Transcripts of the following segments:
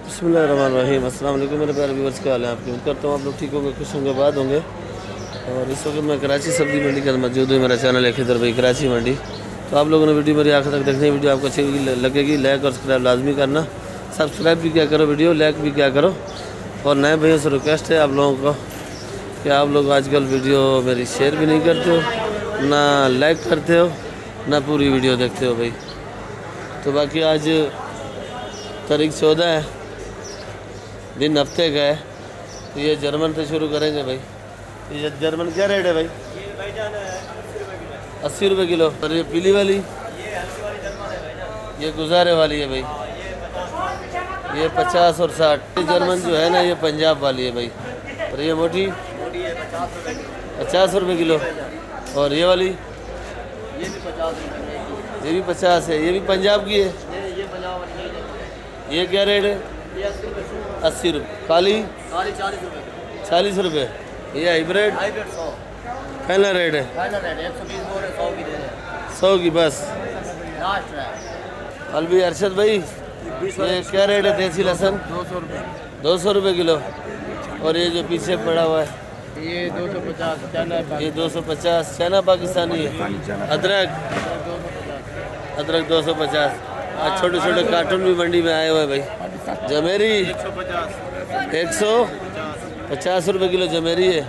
बिस्मिल्लाहिर्रहमानिर्रहीम। अस्सलाम वालेकुम मेरे प्यारे व्यूअर्स, क्या हाल है आपके? उम्मीद करता हूँ आप लोग ठीक होंगे, खुश होंगे, बात होंगे। और इस वक्त मैं कराची सब्जी मंडी के अंदर मौजूद हूँ। मेरा चैनल है खिदर भाई कराची मंडी। तो आप लोगों ने वीडियो मेरी आखिर तक देखनी है। वीडियो आपको अच्छी लगेगी, लाइक और सब्सक्राइब लाजमी करना। सब्सक्राइब भी क्या करो, वीडियो लाइक भी क्या करो। और नए भैया से रिक्वेस्ट है आप लोगों को कि आप लोग आजकल वीडियो मेरी शेयर भी नहीं करते हो, ना लाइक करते हो, ना पूरी वीडियो देखते हो भाई। तो बाकी आज तारीख 14 है, दिन हफ्ते का है। तो ये जर्मन से शुरू करेंगे भाई। ये जर्मन क्या रेट है भाई? 80 रुपये किलो। और ये पीली वाली, ये गुजारे वाली है भाई, ये 50 और 60। ये जर्मन जो है ना, ये पंजाब वाली है भाई। और ये मोटी 50 रुपये किलो। और ये वाली ये भी 50 रुपये। ये भी 50 है, ये भी पंजाब की है। ये 50 वाली। ये क्या रेट है? ये 80 रुपये। 80 रुपये। काली 40 रुपये। 40 रुपये। ये हाइब्रिड 100। पहला रेट है। फाइनल रेट 120 बोल रहे, 100 की दे रहे 100 की बस। लास्ट है। अलवी अरशद भाई, ये क्या रेट है देसी लहसुन? 200 रुपये। 200 रुपये किलो। और ये जो पीछे पड़ा हुआ है ये 250 चाइना है। ये 250 चाइना पाकिस्तानी है। अदरक 250। 250। आज छोटे छोटे कार्टून भी मंडी में आए हुए हैं भाई। जमेरी 150 रुपये किलो जमेरी है।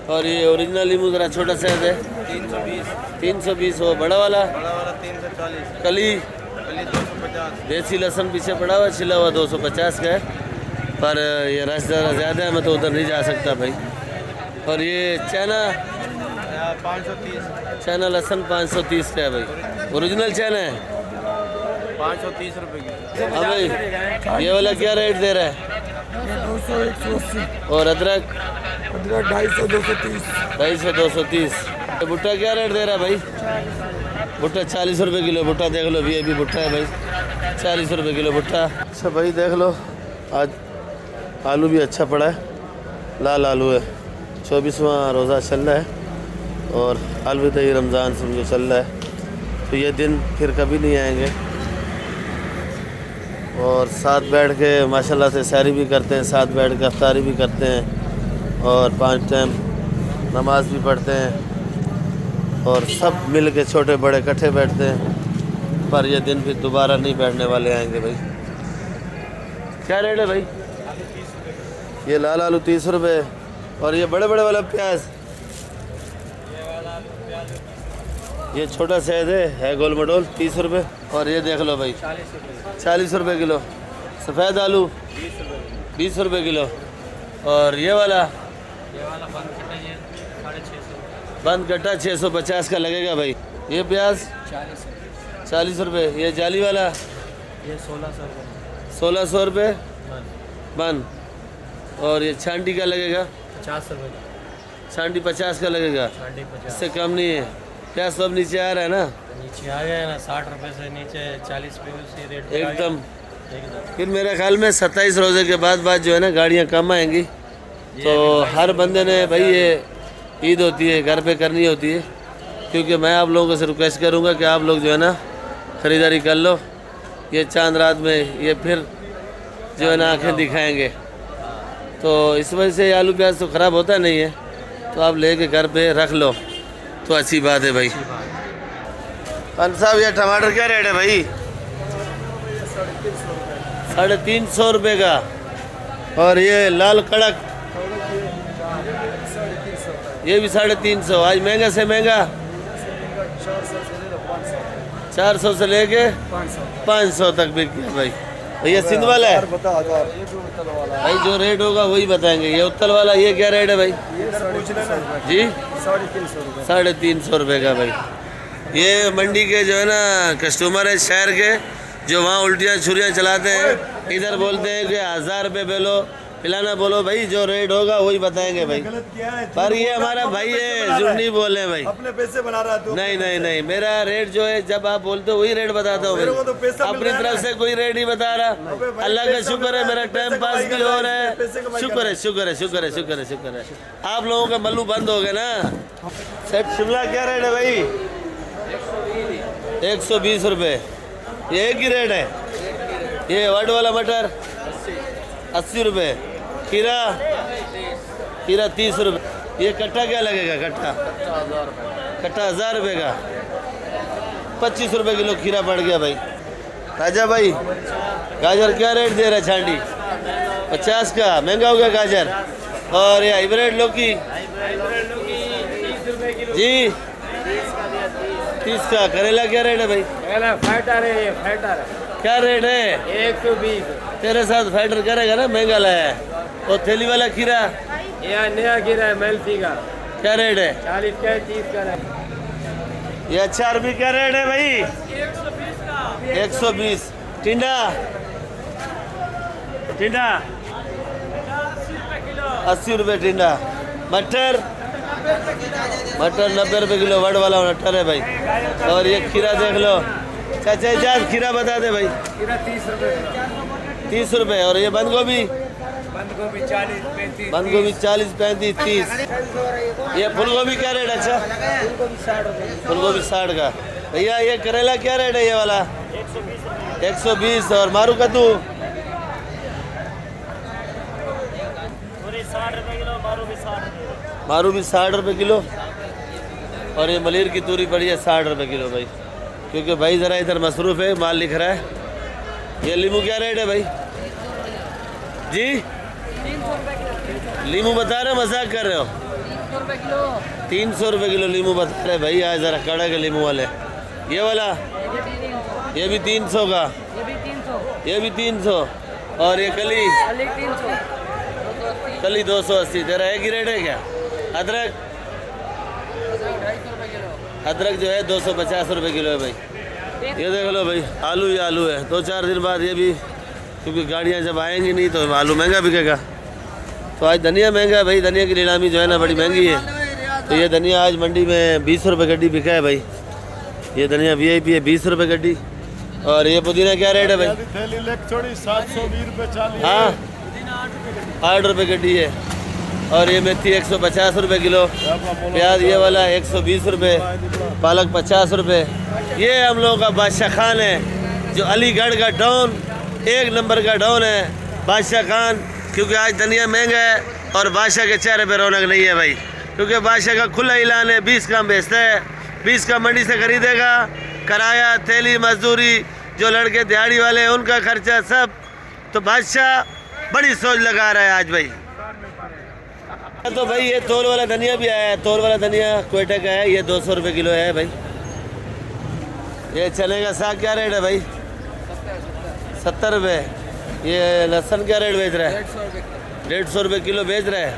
और ये ओरिजिनल लीमू ज़रा छोटा साइज है 320। वो बड़ा वाला 340। कली 250। देसी लहसुन पीछे पड़ा हुआ छिला हुआ 250 का है। पर ये रस ज़रा ज़्यादा है, मैं तो उधर नहीं जा सकता भाई। और ये चाइना 530। चाइना लहसुन 530 का है भाई। ओरिजिनल चाइना है। 530 रुपये की। हाँ भाई, ये वाला क्या रेट दे रहा है? 200 180। और अदरक 250 230। 250 230। भुट्टा क्या रेट दे रहा है भाई? भुट्टा 40 रुपये किलो। भुट्टा देख लो, अभी भुट्टा है भाई 40 रुपये किलो भुट्टा। अच्छा भाई देख लो, आज आलू भी अच्छा पड़ा है, लाल आलू है। 24वां रोज़ा चल रहा है और अलविदा रमज़ान समझो चल रहा है। तो ये दिन फिर कभी नहीं आएंगे। और साथ बैठ के माशाल्लाह से सैरी भी करते हैं, साथ बैठ के अफ्तारी भी करते हैं और 5 टाइम नमाज भी पढ़ते हैं। और सब मिल के छोटे बड़े इकट्ठे बैठते हैं। पर ये दिन फिर दोबारा नहीं बैठने वाले आएंगे भाई। क्या रेट है भाई? ये लाल आलू 30 रुपये। और ये बड़े बड़े वाला प्याज, ये छोटा साइज है गोल मडोल 30 रुपये। और ये देख लो भाई 40 रुपये किलो। सफ़ेद आलू 20 रुपये किलो। और ये वाला बंद कट्टा 650 का लगेगा भाई। ये प्याज 40 रुपये। ये जाली वाला ये 1600 रुपये। 1600 रुपये बंद। और ये छांटी का लगेगा 50 रुपये। छांटी 50 का लगेगा, 50। इससे कम नहीं है। क्या सब नीचे आ रहा है ना? नीचे आ गया ना, 60 रुपये से नीचे 40 रुपये से रेट एकदम। फिर मेरे ख्याल में 27 रोज़े के बाद जो है ना गाड़ियाँ कम आएंगी। तो हर बंदे ने भाई, ये ईद होती है घर पे करनी होती है। क्योंकि मैं आप लोगों से रिक्वेस्ट करूँगा कि आप लोग जो है ना ख़रीदारी कर लो। ये चांद रात में ये फिर जो है ना आँखें दिखाएंगे। तो इस वजह से आलू प्याज तो ख़राब होता नहीं है, तो आप लेके घर पे रख लो तो अच्छी बात है भाई। पंत साहब, ये टमाटर क्या रेट है भाई? 350 रुपये का। और ये लाल कड़क ये भी 350। आज महंगा से महंगा 400 से लेके 500 तक बिक गया भाई। ये सिंध वाला है भाई, जो रेट होगा वही बताएंगे। ये उत्तल वाला ये क्या रेट है भाई? जी 350 रुपये का भाई। ये मंडी के जो है ना कस्टमर है शहर के, जो वहाँ उल्टियाँ छुरियाँ चलाते हैं, इधर बोलते हैं कि 1000 रुपये बेलो पिलाना बोलो भाई, जो रेट होगा वही बताएंगे भाई। पर ये हमारा भाई है, झूठ नहीं बोल रहे भाई, अपने पैसे बना रहा है। नहीं नहीं नहीं, मेरा रेट जो है जब आप बोलते हो वही रेट बताता हूँ। अपनी तरफ से कोई रेट नहीं बता रहा। अल्लाह का शुक्र है, मेरा टाइम पास भी हो रहा है। शुक्र है शुक्र है शुक्र है शुक्र है शुक्र है। आप लोगों का मल्लू बंद हो गया ना। सेट शिमला क्या रेट है भाई? 120 रुपये। ये एक ही रेट है। ये वर्ड वाला मटर 80 रुपये। खीरा, खीरा 30 रुपये। ये कट्टा क्या लगेगा? कट्टा 1000 रुपये का। 25 रुपये किलो खीरा पड़ गया भाई। राजा भाई गाजर क्या रेट दे रहा है? छांडी 50 का, महंगा हो गया गाजर। और ये हाइब्रिड लौकी जी 30 का। करेला क्या रेट है भाई? फाइटर है, ये फाइटर है, क्या रेट है? 120। तेरे साथ फाइटर करेगा ना, महंगा लाया है। और थैली वाला खीरा यह नया गिरा है मेल्फी का, क्या रेट है? 40 का है, 30 का है। ये अचार भी क्या रेट है भाई? 120। टिंडा, टिंडा 80 रुपये टिंडा। मटर, मटर 90 रुपये किलो। वड वाला मटर है भाई। और ये खीरा देख लो चाचा, इजाज खीरा बता दे भाई। 30 रुपये। और ये बंद गोभी, बंद गोभी 40 35 30। ये फूल गोभी क्या रेट? अच्छा फूल गोभी 60 का। भैया ये करेला क्या रेट है? ये वाला 120। और मारू कद्दू 60 रुपये किलो, मारू भी 60 रुपये किलो। और ये मलिर की तूरी पड़ी है 60 रुपये किलो भाई, क्योंकि भाई ज़रा इधर मसरूफ़ है, माल लिख रहा है। ये लीमू क्या रेट है भाई जी? 300 रुपये किलो। लीमू बता रहे हो, मजाक कर रहे हो? 300 रुपये किलो। 300 रुपये किलो लीमू बता रहे भाई। आज ज़रा कड़क है लीमू वाले। ये वाला ये भी 300 का, ये भी 300, ये भी 300। और ये कली, कली 300, कली 280। तेरा एक ही रेट है क्या? अदरक, 250 रुपये किलो। अदरक जो है 250 रुपये किलो है भाई। ये देख लो भाई, आलू ही आलू है। 2-4 दिन बाद ये भी, क्योंकि गाड़ियाँ जब आएंगी नहीं तो आलू महंगा बिकेगा। तो आज धनिया महंगा है भाई। धनिया की नीलामी जो है ना बड़ी महंगी है। तो ये धनिया आज मंडी में 20 रुपये गड्डी बिका है भाई। ये धनिया VIP है, 20 रुपये गड्डी। और ये पुदीना क्या रेट है भाई? थैली लेक छोड़ी 720 रुपये 40। हाँ 8 रुपये गड्डी है। और ये मेथी 150 रुपये किलो। प्याज ये वाला 120 रुपये। पालक 50 रुपये। ये हम लोगों का बादशाह खान है, जो अलीगढ़ का डॉन, 1 नंबर का डॉन है बादशाह खान। क्योंकि आज धनिया महंगा है और बादशाह के चेहरे पे रौनक नहीं है भाई, क्योंकि बादशाह का खुला ऐलान है 20 का बेचता है। 20 का मंडी से खरीदेगा। किराया, थैली, मजदूरी, जो लड़के दिहाड़ी वाले हैं उनका खर्चा सब। तो बादशाह बड़ी सोच लगा रहा है आज भाई। तो भाई ये तोल वाला धनिया भी आया है। तोल वाला धनिया क्वेटा का है। ये 200 रुपये किलो है भाई। ये चने का साग क्या रेट है भाई? 70 रुपये। ये लहसुन क्या रेट बेच रहा है? 150 रुपये किलो बेच रहा है।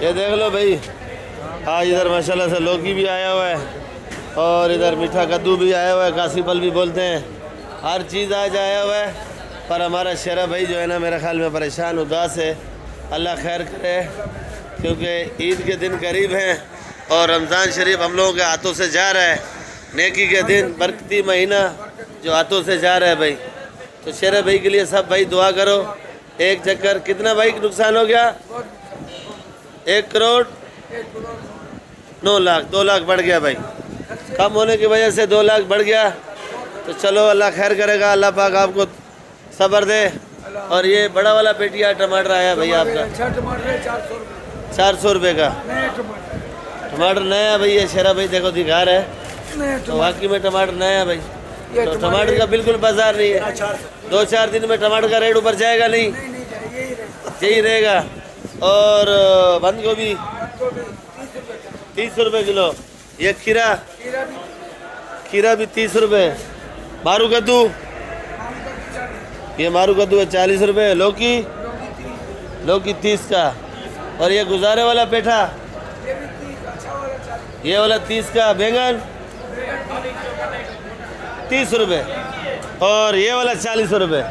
ये देख लो भाई, आज इधर माशाल्लाह से लौकी भी आया हुआ है और इधर मीठा कद्दू भी आया हुआ है, काशी फल भी बोलते हैं। हर चीज़ आज आया हुआ है। पर हमारा शेरा भाई जो है ना, मेरे ख्याल में परेशान, उदास है। अल्लाह खैर करे, क्योंकि ईद के दिन करीब हैं और रमज़ान शरीफ हम लोगों के हाथों से जा रहा है। नेकी के दिन, बरकती महीना जो हाथों से जा रहा है भाई। तो शेरा भाई के लिए सब भाई दुआ करो। एक चक्कर कितना भाई नुकसान हो गया? 1 करोड़ 9 लाख, 2 लाख बढ़ गया भाई। कम होने की वजह से 2 लाख बढ़ गया। तो चलो अल्लाह खैर करेगा, अल्लाह पाक आपको सब्र दे। और ये बड़ा वाला पेटिया टमाटर आया भाई आपका 400 रुपये का। टमाटर नया भाई, ये शेरा भाई देखो दिखा रहा है। तो वाकई में टमाटर नया भाई। तो टमाटर का बिल्कुल बाजार नहीं है। 2-4 दिन में टमाटर का रेट ऊपर जाएगा नहीं, यही रहेगा। और बंद गोभी 30 रुपये किलो। ये खीरा, खीरा भी 30 रुपये। मारू कद्दू, ये मारू कद्दू है 40 रुपये। लौकी, लौकी 30 का। और ये गुजारे वाला पेठा, ये वाला 30 का। बैंगन 30 रुपये। और ये वाला 40 रुपये।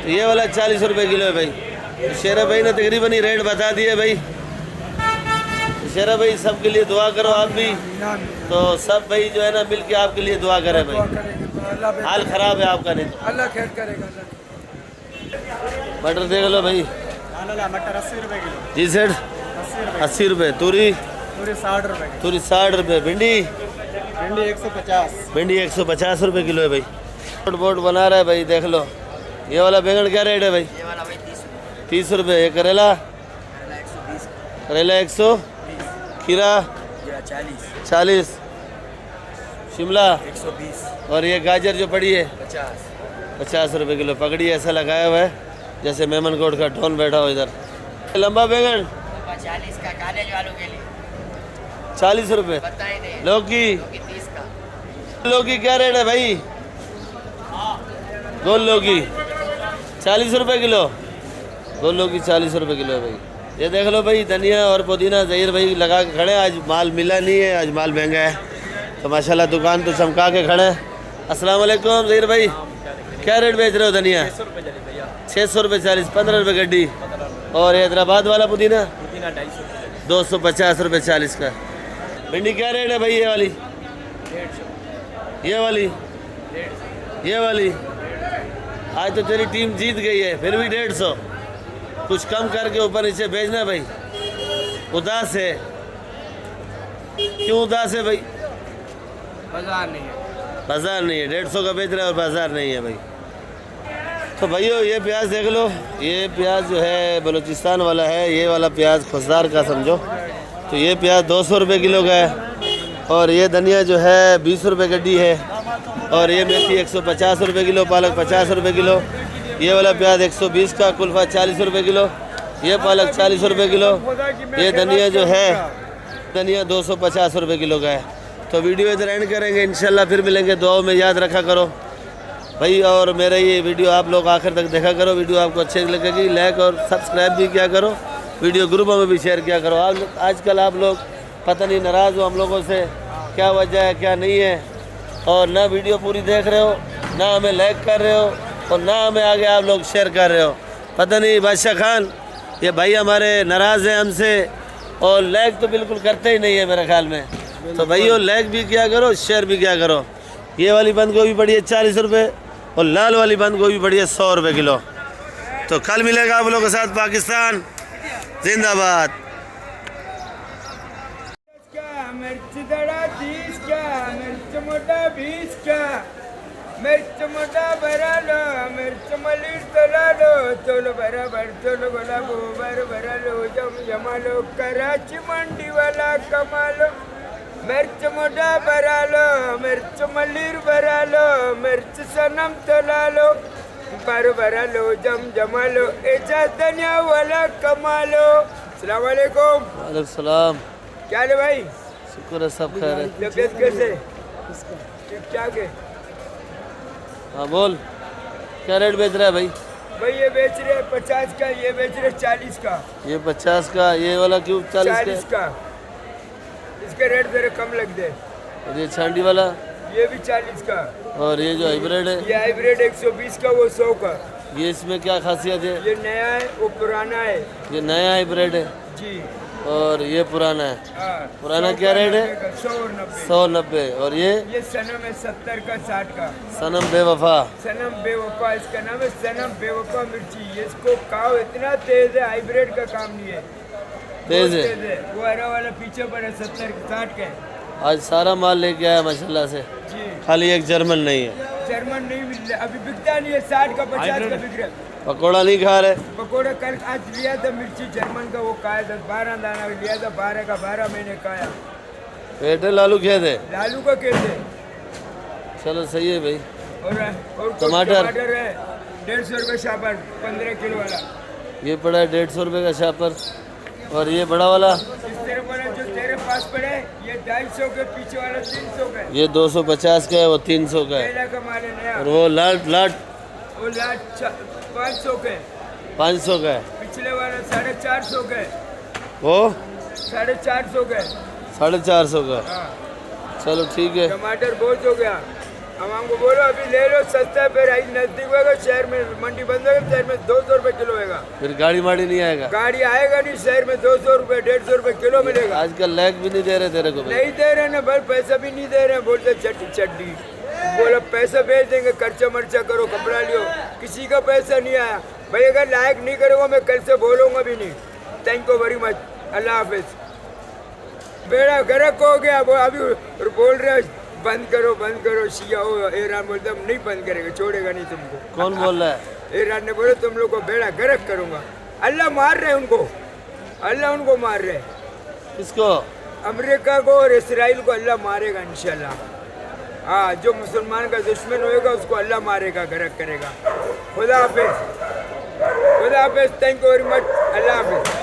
तो ये वाला 40 रुपये किलो है भाई। तो शेरा भाई ने तकरीबन ही रेट बता दिए भाई। तो शेरा भाई सबके लिए दुआ करो आप भी। तो सब भाई जो है ना मिल के आपके लिए दुआ करें भाई। हाल ख़राब है आपका, नहीं तो अल्लाह खैर करेगा। मटर देख लो भाई। मटर 80 रुपये किलो जी सेठ, 80 रुपये। तूरी, पूरे 60 रुपये। तूरी 60 रुपये। भिंडी, भिंडी 150। भिंडी 150 रुपये किलो है भाई। बोट बना रहा है भाई, देख लो। ये वाला बैंगन क्या रेट है भाई? ये वाला भाई 30 30 रुपये। ये करेला? करेला 120 करेला 100। खीरा? जीरा 40 40। शिमला? 120 और ये गाजर जो पड़ी है? 50 50 रुपये किलो। पगड़ी ऐसा लगाया हुआ है जैसे मेमन कोट का डॉन बैठा हो इधर। लंबा बैंगन 40 का कॉलेज वालों के लिए 40 रुपये। पता ही नहीं लौकी? 30 का लौकी क्या रेट है भाई? गोल लौकी 40 रुपये किलो। गोल लौकी 40 रुपये किलो है भाई। ये देख लो भाई, धनिया और पुदीना ज़हीर भाई लगा के खड़े हैं। आज माल मिला नहीं है, आज माल महंगा है, तो माशाल्लाह दुकान तो चमका के खड़े हैं। अस्सलाम वालेकुम ज़हीर भाई, क्या रेट बेच रहे हो धनिया? 600 रुपये 40, 15 रुपये गड्डी। और हैदराबाद वाला पुदीना 250 रुपये 40 का। भिंडी क्या रेट है भाई? ये वाली? ये वाली? ये वाली? आज तो तेरी टीम जीत गई है, फिर भी 150। कुछ कम करके ऊपर नीचे भेजना भाई। उदास है, क्यों उदास है भाई? बाजार नहीं है बाजार नहीं है, 150 का बेच रहा है और बाजार नहीं है भाई। तो भाइयों ये प्याज देख लो, ये प्याज जो है बलूचिस्तान वाला है, ये वाला प्याज खुशदार का समझो। तो ये प्याज 200 रुपये किलो का है। और ये धनिया जो है 20 रुपये गड्डी है। और ये मेथी 150 रुपये किलो, पालक 50 रुपये किलो। ये वाला प्याज 120 का, कुल्फा 40 रुपये किलो, ये पालक 40 रुपये किलो। ये धनिया जो है धनिया 250 रुपये किलो का है। तो वीडियो इधर एंड करेंगे, इंशाल्लाह फिर मिलेंगे। दुआओं में याद रखा करो भाई। और मेरा ये वीडियो आप लोग आखिर तक देखा करो। वीडियो आपको अच्छी लगेगी, लाइक और सब्सक्राइब भी किया करो। वीडियो ग्रुपों में भी शेयर किया करो। आजकल आप लोग पता नहीं नाराज़ हो हम लोगों से, क्या वजह है क्या नहीं है। और ना वीडियो पूरी देख रहे हो, ना हमें लाइक कर रहे हो, और ना हमें आगे आप लोग शेयर कर रहे हो। पता नहीं बादशाह खान ये भाई हमारे नाराज़ हैं हमसे, और लाइक तो बिल्कुल करते ही नहीं है मेरे ख्याल में। तो भाइयों लाइक भी किया करो, शेयर भी किया करो। ये वाली बंद गोभी पड़ी है 40 रुपये, और लाल वाली बंद गोभी पड़ी है 100 रुपये किलो। तो कल मिलेगा आप लोगों के साथ। पाकिस्तान जिंदाबाद। मिर्च दड़ा 30 का, मिर्च मोटा 20 का, मिर्च मोटा भरा लो, मिर्च मलिर तला लो, चलो बराबर चलो गोला गोबर भरा लो, जमा लो, कराची मंडी वाला कमा लो। मिर्च मोटा भरा लो, मिर्च मलिर भरा लो, मिर्च सनम तला लो, बार भरा लो, जमा लो, एजा धनिया वाला कमा लो। अस्सलाम वालेकुम। वालेकुम सलाम। क्या है भाई? शुक्र है, सब खैर है। तबीयत कैसे? ठीक ठाक है। हाँ बोल, क्या रेट बेच रहा है भाई? भाई ये बेच रहे 50 का, ये बेच रहे 40 का। ये 50 का, ये वाला क्यों 40 का? इसके रेट जरा कम लग दे। और ये छांडी वाला? ये भी 40 का। और ये जो हाइब्रिड है? ये हाइब्रिड 120 का, वो 100 का। ये इसमें क्या खासियत है? ये नया है, वो पुराना है। ये नया हाइब्रिड है जी। और ये पुराना है। हाँ, पुराना क्या रेट है? 100 और 90। 190। और ये सनम है 70 का, 60 का। सनम बेवफा? सनम बेवफा, इसका नाम है सनम बेवफा मिर्ची। ये इसको काव इतना तेज है, हाइब्रिड का काम नहीं है, तेज है। वो हरा वाला पीछे पर है 70 60 का। आज सारा माल लेके आया माशाल्लाह से, जी। खाली एक जर्मन नहीं है। जर्मन नहीं मिल रहा, अभी बिकता नहीं है। 60 का 50 का बिक रहा है। पकौड़ा नहीं खा रहे? पकौड़ा कल आज लिया था मिर्ची जर्मन का, वो खाया 10-12 दाना लिया था, 12 का 12 महीने खाया। पेट है लालू खेत है? लालू का कैसे? चलो सही है भाई। और टमाटर है 150 रुपये शापर, 15 किलो वाला। ये पड़ा है 150 रुपये का शापर। और ये बड़ा वाला? इस तरह वाला जो तेरे पास पड़े, ये 250 के, पीछे वाला 300 का है। ये 250 का है, वो 300 का है। पहला का माल है नया। और वो लाट वो लाट 500 के, 500 का है। पिछले वाला 450 का है। वो 450 का है। 450 का। हाँ। चलो ठीक है। टमाटर बहुत हो गया, हम हमको बोलो अभी ले लो, सस्ता है। फिर नजदीक होगा, शहर में मंडी बंद होगा, शहर में 200 रुपये किलो होगा। फिर गाड़ी माड़ी नहीं आएगा? गाड़ी आएगा नहीं, शहर में 200 रुपये 150 रुपये किलो मिलेगा। आजकल लैग भी नहीं दे रहे तेरे को? नहीं दे रहे ना भाई, पैसा भी नहीं दे रहे हैं। बोलते चट्टी चट्टी, बोला पैसा भेज देंगे, खर्चा मर्चा करो, कपड़ा लियो। किसी का पैसा नहीं आया भाई। अगर लायक नहीं करोगे मैं कल से बोलूँगा भी नहीं। थैंक यू वेरी मच, अल्लाह हाफिज। बेड़ा गर्क हो गया, वो अभी बोल रहे बंद करो शिया हो। ईरान बोलता नहीं बंद करेगा, छोड़ेगा नहीं तुमको। कौन बोल रहा है? ईरान ने बोले तुम लोग को बेड़ा गर्क करूंगा। अल्लाह मार रहे उनको, अल्लाह उनको मार रहे। किसको? अमेरिका को और इसराइल को अल्लाह मारेगा इंशाल्लाह। हाँ, जो मुसलमान का दुश्मन होएगा उसको अल्लाह मारेगा, गर्क करेगा। खुदा हाफिज, खुदा हाफिज, थैंक यू वेरी मच, अल्लाह हाफिज।